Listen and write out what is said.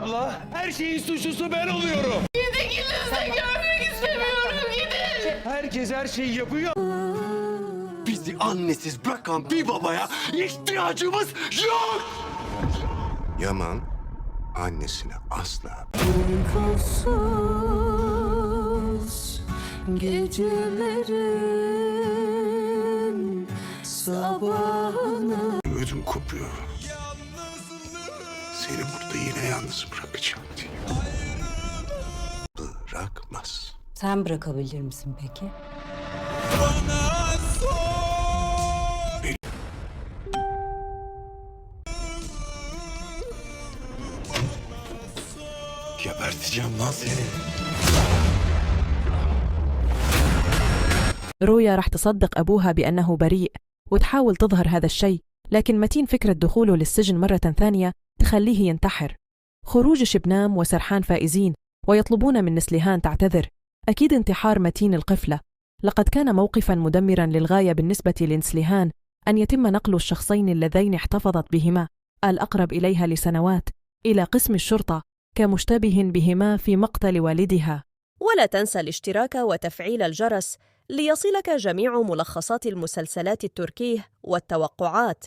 Allah, her şeyin suçlusu ben oluyorum. Gidin size görmek istemiyorum gidin. Herkes her şeyi yapıyor. Bizi annesiz bırakan bir babaya ihtiyacımız yok. Yaman annesine asla Uykusuz gecelerin sabahına ödüm kopuyor. Seni burada yine yalnız bırakacağım diye. Bırakmaz. Sen bırakabilir misin peki? Geberteceğim lan seni. رويا رح تصدق أبوها بأنه بريء وتحاول تظهر هذا الشيء، لكن متين فكرة دخوله للسجن مرة ثانية تخليه ينتحر. خروج شبنام وسرحان فائزين ويطلبون من نسليهان تعتذر. أكيد انتحار متين القفلة. لقد كان موقفا مدمرا للغاية بالنسبة لنسليهان أن يتم نقل الشخصين اللذين احتفظت بهما الأقرب إليها لسنوات إلى قسم الشرطة كمشتبه بهما في مقتل والدها. ولا تنسى الاشتراك وتفعيل الجرس ليصلك جميع ملخصات المسلسلات التركية والتوقعات.